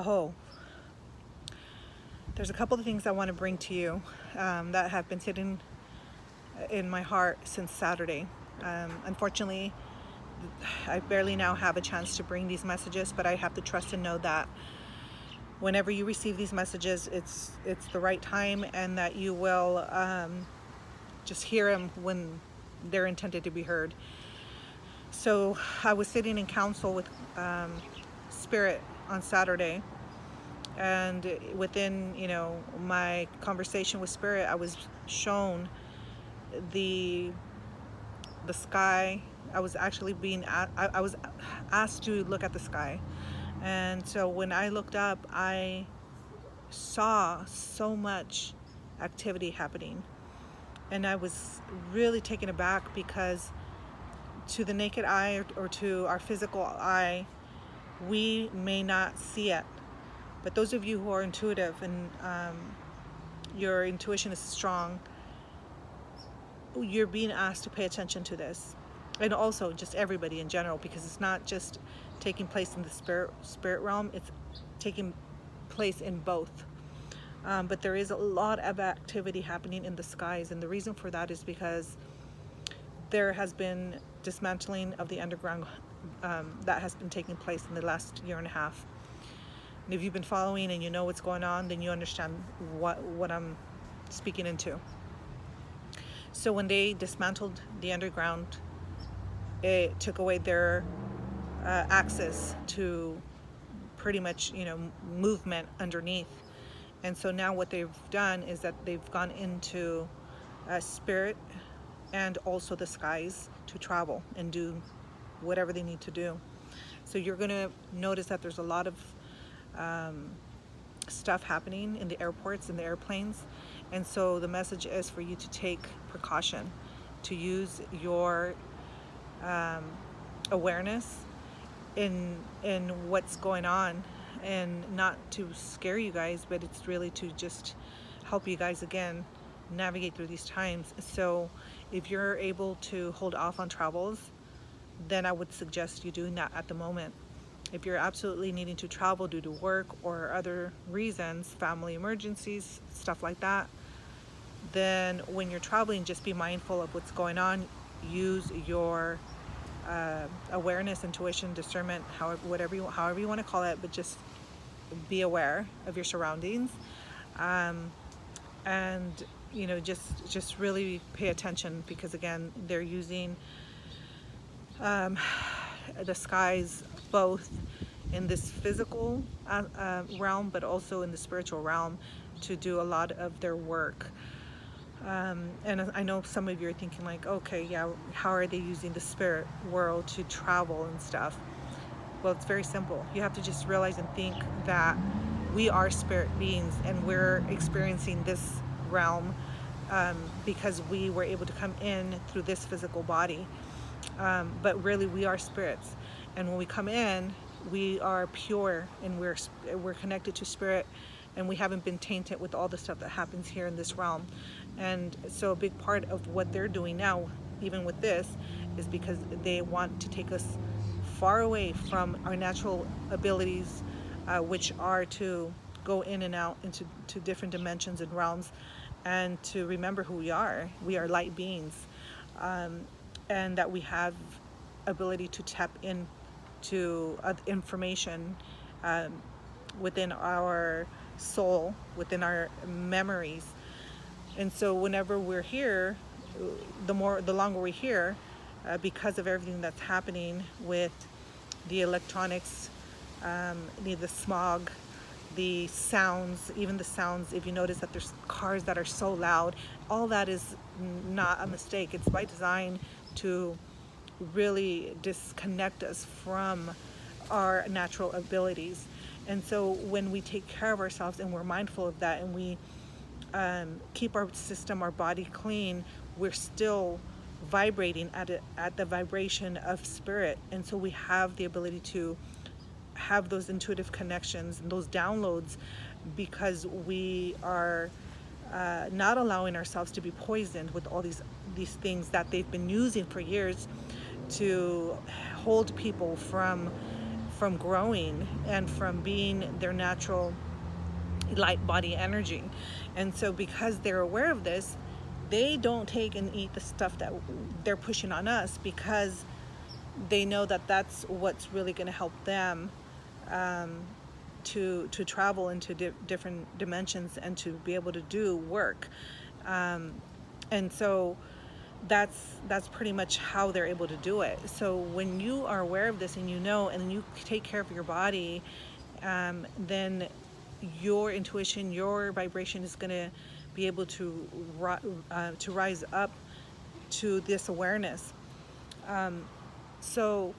Oh, there's a couple of things I want to bring to you that have been sitting in my heart since Saturday. Unfortunately, I barely now have a chance to bring these messages, but I have to trust and know that whenever you receive these messages, it's the right time, and that you will just hear them when they're intended to be heard. So I was sitting in council with Spirit on Saturday, and within my conversation with Spirit, I was shown the sky. I was actually I was asked to look at the sky, and so when I looked up, I saw so much activity happening, and I was really taken aback because to the naked eye, or to our physical eye, we may not see it. But those of you who are intuitive and your intuition is strong, you're being asked to pay attention to this. And also just everybody in general, because it's not just taking place in the spirit realm, it's taking place in both. But there is a lot of activity happening in the skies, and the reason for that is because there has been dismantling of the underground that has been taking place in the last year and a half. And if you've been following and you know what's going on, then you understand what I'm speaking into. So when they dismantled the underground, it took away their access to pretty much movement underneath. And so now what they've done is that they've gone into spirit and also the skies to travel and do whatever they need to do. So you're going to notice that there's a lot of stuff happening in the airports and the airplanes. And so the message is for you to take precaution, to use your awareness in what's going on, and not to scare you guys, but it's really to just help you guys again navigate through these times. So if you're able to hold off on travels, then I would suggest you doing that at the moment. If you're absolutely needing to travel due to work or other reasons, family emergencies, stuff like that, then when you're traveling, just be mindful of what's going on. Use your awareness, intuition, discernment, however you want to call it, but just be aware of your surroundings, and just really pay attention, because again, they're using the skies both in this physical realm, but also in the spiritual realm, to do a lot of their work. And I know some of you are thinking like, okay, yeah, how are they using the spirit world to travel and stuff? Well, it's very simple. You have to just realize and think that we are spirit beings, and we're experiencing this realm because we were able to come in through this physical body. But really, we are spirits, and when we come in, we are pure, and we're connected to spirit, and we haven't been tainted with all the stuff that happens here in this realm. And so a big part of what they're doing now, even with this, is because they want to take us far away from our natural abilities, which are to go in and out into different dimensions and realms, and to remember who we are. We are light beings, and that we have ability to tap into information within our soul, within our memories. And so whenever we're here, the longer we're here, because of everything that's happening with the electronics, the smog, the sounds, even the sounds, if you notice that there's cars that are so loud, all that is not a mistake. It's by design to really disconnect us from our natural abilities. And so when we take care of ourselves and we're mindful of that, and we keep our system, our body clean, we're still vibrating at the vibration of spirit. And so we have the ability to have those intuitive connections and those downloads, because we are not allowing ourselves to be poisoned with all these things that they've been using for years to hold people from from growing and from being their natural light body energy. And so because they're aware of this, they don't take and eat the stuff that they're pushing on us, because they know that that's what's really going to help them to travel into different dimensions and to be able to do work. And so that's pretty much how they're able to do it. So when you are aware of this and you know, and you take care of your body, then your intuition, your vibration is going to be able to rise up to this awareness. So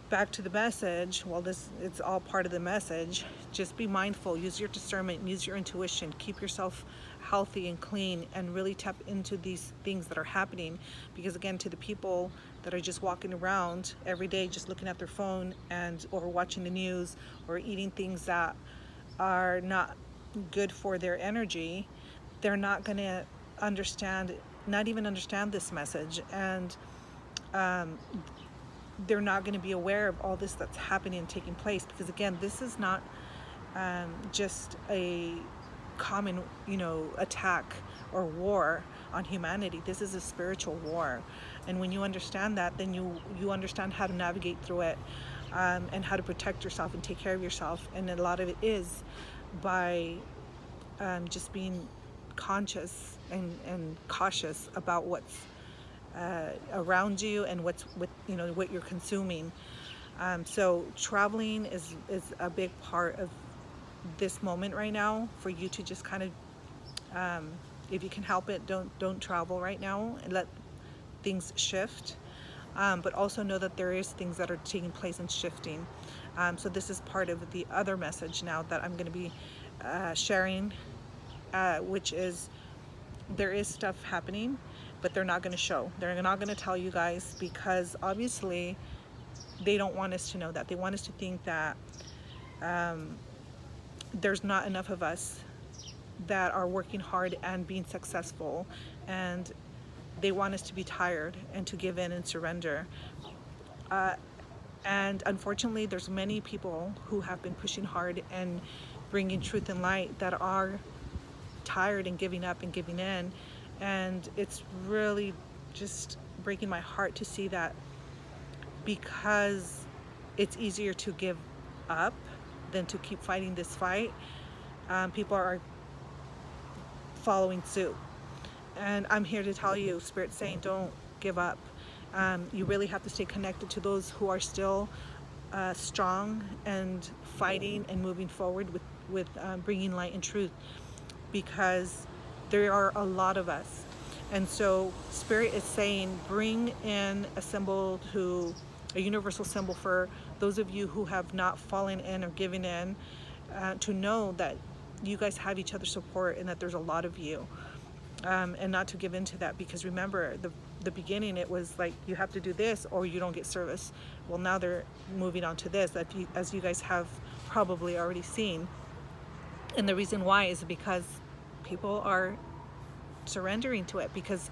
back to the message. Well, it's all part of the message. Just be mindful, use your discernment, use your intuition, keep yourself healthy and clean, and really tap into these things that are happening. Because again, to the people that are just walking around every day just looking at their phone or watching the news or eating things that are not good for their energy, they're not going to not even understand this message, and they're not going to be aware of all this that's happening and taking place. Because again, this is not just a common, attack or war on humanity. This is a spiritual war, and when you understand that, then you understand how to navigate through it, and how to protect yourself and take care of yourself. And a lot of it is by just being conscious and cautious about what's around you and what you're consuming. So traveling is a big part of this moment right now, for you to just kind of, if you can help it, don't travel right now and let things shift. But also know that there is things that are taking place and shifting. So this is part of the other message now that I'm going to be sharing, which is there is stuff happening, but they're not going to show. They're not going to tell you guys, because obviously they don't want us to know that. They want us to think that there's not enough of us that are working hard and being successful, and they want us to be tired and to give in and surrender. And unfortunately, there's many people who have been pushing hard and bringing truth and light that are tired and giving up and giving in. And it's really just breaking my heart to see that, because it's easier to give up than to keep fighting this fight. People are following suit. And I'm here to tell you, Spirit's saying, don't give up. You really have to stay connected to those who are still strong and fighting and moving forward with bringing light and truth, because there are a lot of us. And so Spirit is saying, bring in a universal symbol for those of you who have not fallen in or given in, to know that you guys have each other's support and that there's a lot of you. And not to give in to that, because remember, the beginning, it was like, you have to do this or you don't get service. Well, now they're moving on to this, as you guys have probably already seen. And the reason why is because people are surrendering to it, because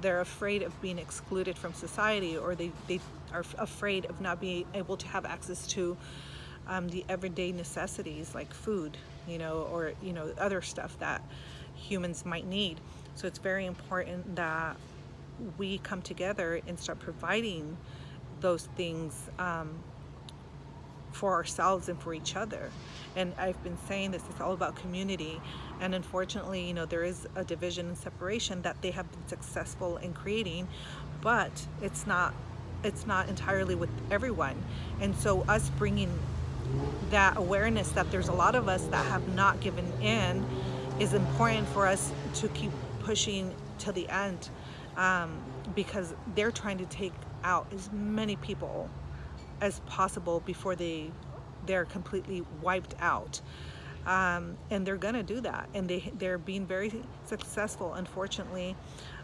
they're afraid of being excluded from society, or they are afraid of not being able to have access to the everyday necessities like food, or other stuff that humans might need. So it's very important that we come together and start providing those things for ourselves and for each other. And I've been saying this, it's all about community. And unfortunately, there is a division and separation that they have been successful in creating, but it's not entirely with everyone. And so us bringing that awareness that there's a lot of us that have not given in is important for us to keep pushing till the end, because they're trying to take out as many people as possible before they're completely wiped out. And they're gonna do that, and they're being very successful, unfortunately,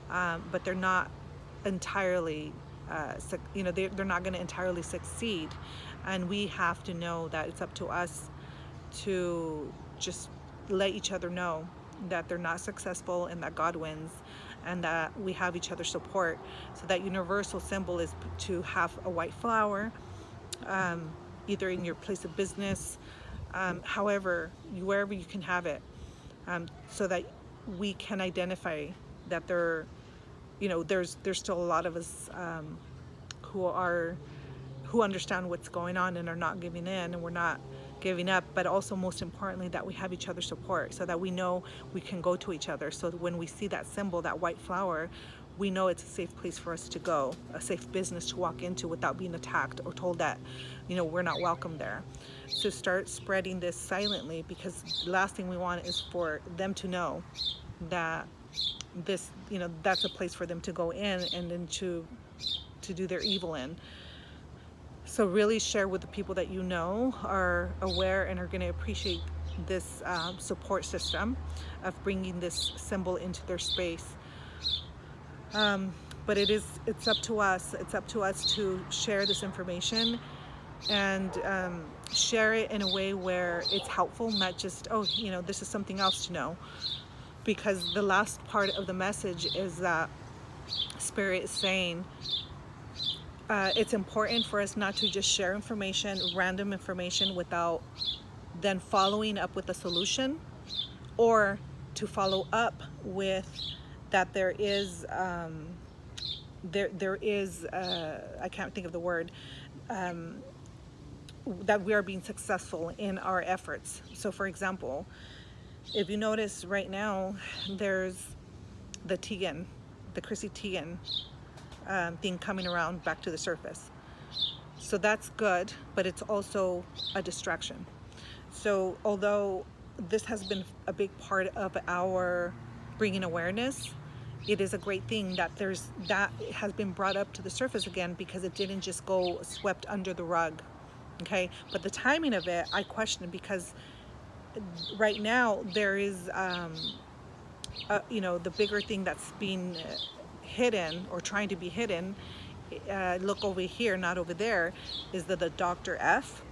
but they're not entirely they're not going to entirely succeed. And we have to know that it's up to us to just let each other know that they're not successful and that God wins, and that we have each other's support. So that universal symbol is to have a white flower, either in your place of business, however, wherever you can have it, so that we can identify that there's still a lot of us who understand what's going on and are not giving in, and we're not giving up, but also most importantly that we have each other's support, so that we know we can go to each other. So that when we see that symbol, that white flower, we know it's a safe place for us to go, a safe business to walk into without being attacked or told that we're not welcome there. So start spreading this silently, because the last thing we want is for them to know that this that's a place for them to go in and then to do their evil in. So really share with the people that are aware and are going to appreciate this support system of bringing this symbol into their space. But it's up to us. It's up to us to share this information and share it in a way where it's helpful, not just, this is something else to know. Because the last part of the message is that Spirit is saying, it's important for us not to just share information, random information, without then following up with a solution, or to follow up with that there is I can't think of the word, that we are being successful in our efforts. So for example, if you notice right now, there's the Teigen, the Chrissy Teigen thing coming around back to the surface. So that's good, but it's also a distraction. So although this has been a big part of our bringing awareness, it is a great thing that that has been brought up to the surface again, because it didn't just go swept under the rug. Okay, but the timing of it, I question, because right now there is the bigger thing that's being hidden or trying to be hidden, look over here, not over there, is the Dr. F.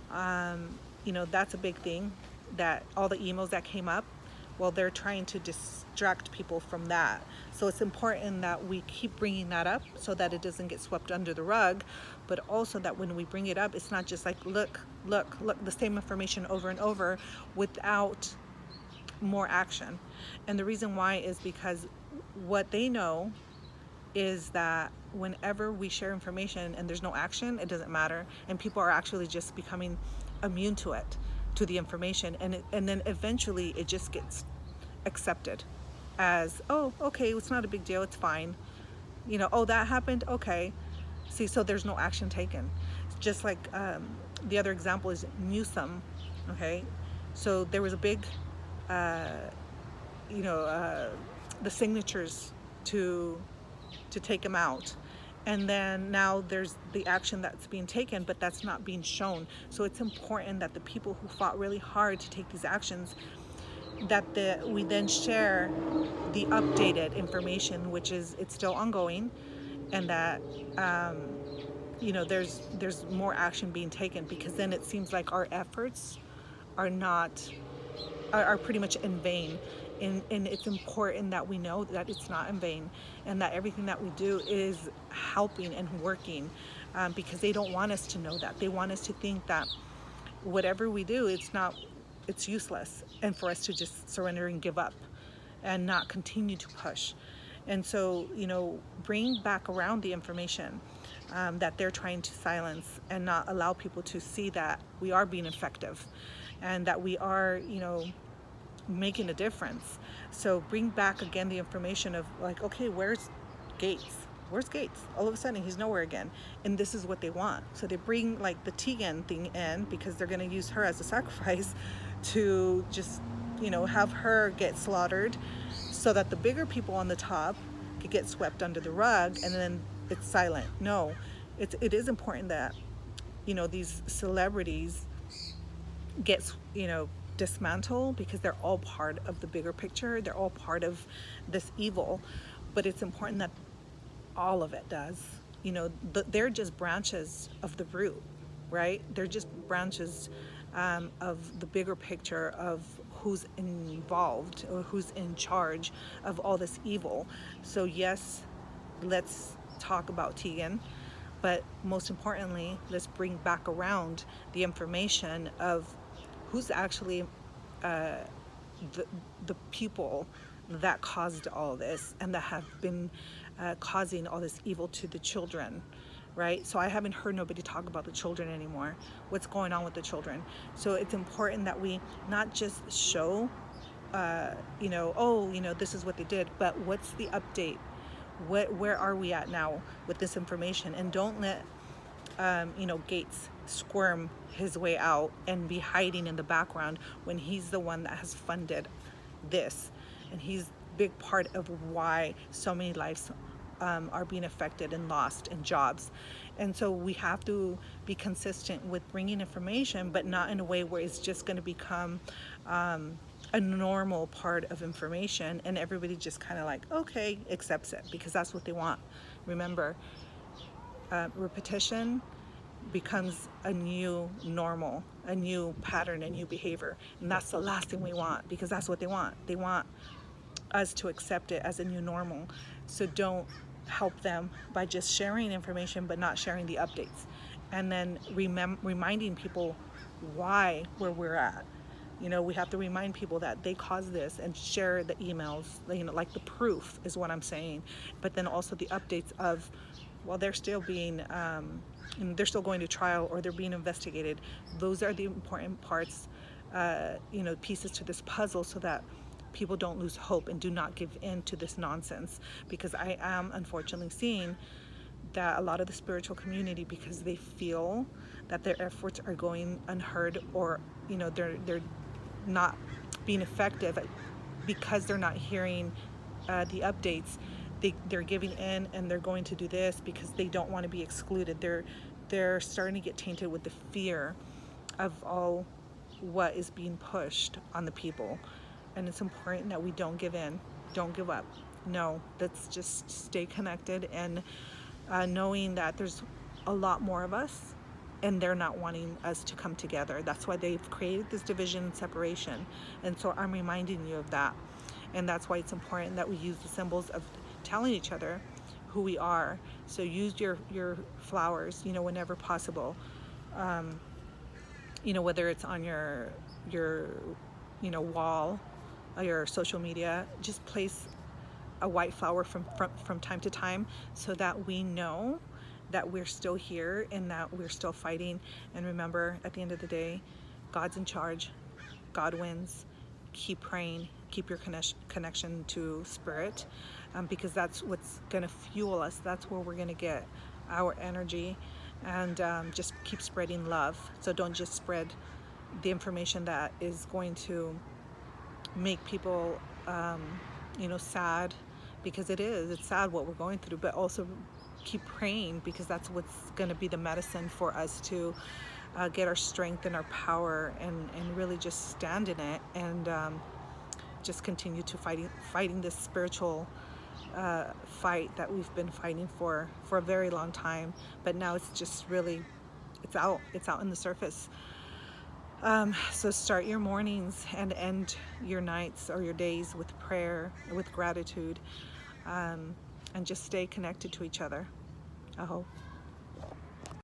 That's a big thing, that all the emails that came up, well, they're trying to distract people from that. So it's important that we keep bringing that up so that it doesn't get swept under the rug, but also that when we bring it up, it's not just like, look, the same information over and over without more action. And the reason why is because what they know is that whenever we share information and there's no action, it doesn't matter, and people are actually just becoming immune to it, to the information, and then eventually it just gets accepted as, oh, okay, it's not a big deal, it's fine, oh, that happened, okay. See, so there's no action taken. Just like the other example is Newsom. Okay, so there was a big the signatures to take him out, and then now there's the action that's being taken, but that's not being shown. So it's important that the people who fought really hard to take these actions, that we then share the updated information, which is, it's still ongoing, and that there's more action being taken, because then it seems like our efforts are pretty much in vain. And it's important that we know that it's not in vain, and that everything that we do is helping and working, because they don't want us to know that. They want us to think that whatever we do, it's useless, and for us to just surrender and give up and not continue to push. And so, bring back around the information that they're trying to silence, and not allow people to see that we are being effective and that we are, making a difference. So bring back again the information of, like, okay, where's Gates? Where's Gates? All of a sudden he's nowhere again, and this is what they want. So they bring like the Teigen thing in, because they're going to use her as a sacrifice to just have her get slaughtered, so that the bigger people on the top could get swept under the rug, and then it's silent. No, it is important that these celebrities get dismantle, because they're all part of the bigger picture. They're all part of this evil, but it's important that all of it does. They're just branches of the root, right? They're just branches of the bigger picture of who's involved or who's in charge of all this evil. So yes, let's talk about Teigen, But most importantly, let's bring back around the information of who's actually the, the people that caused all this and that have been causing all this evil to the children, right? So I haven't heard nobody talk about the children anymore, what's going on with the children. So it's important that we not just show, this is what they did, but what's the update? Where are we at now with this information? And don't let Gates squirm his way out and be hiding in the background when he's the one that has funded this, and he's a big part of why so many lives are being affected and lost, and jobs. And so we have to be consistent with bringing information, but not in a way where it's just going to become a normal part of information and everybody just kind of like, okay, accepts it because that's what they want. Remember, repetition becomes a new normal, a new pattern, a new behavior. And that's the last thing we want, because that's what they want. They want us to accept it as a new normal. So don't help them by just sharing information but not sharing the updates. And then reminding people why, where we're at. We have to remind people that they caused this and share the emails, like the proof is what I'm saying. But then also the updates of, well, they're still being, they're still going to trial or they're being investigated. Those are the important parts, pieces to this puzzle, so that people don't lose hope and do not give in to this nonsense. Because I am unfortunately seeing that a lot of the spiritual community, because they feel that their efforts are going unheard, or they're not being effective because they're not hearing the updates, they're giving in and they're going to do this because they don't want to be excluded. They're starting to get tainted with the fear of all what is being pushed on the people. And it's important that we don't give in, don't give up. No, let's just stay connected, and knowing that there's a lot more of us and they're not wanting us to come together. That's why they've created this division and separation. And so I'm reminding you of that. And that's why it's important that we use the symbols of telling each other who we are. So use your flowers, whenever possible. Whether it's on your wall, your social media, just place a white flower from time to time, so that we know that we're still here and that we're still fighting. And remember, at the end of the day, God's in charge. God wins. Keep praying. Keep your connection to spirit, because that's what's going to fuel us. That's where we're going to get our energy. And just keep spreading love. So don't just spread the information that is going to make people sad, because it's sad what we're going through, but also keep praying, because that's what's going to be the medicine for us to get our strength and our power, and really just stand in it, and just continue to fighting this spiritual fight that we've been fighting for a very long time. But now it's just really, it's out in the surface. So start your mornings and end your nights or your days with prayer, with gratitude, and just stay connected to each other. I hope.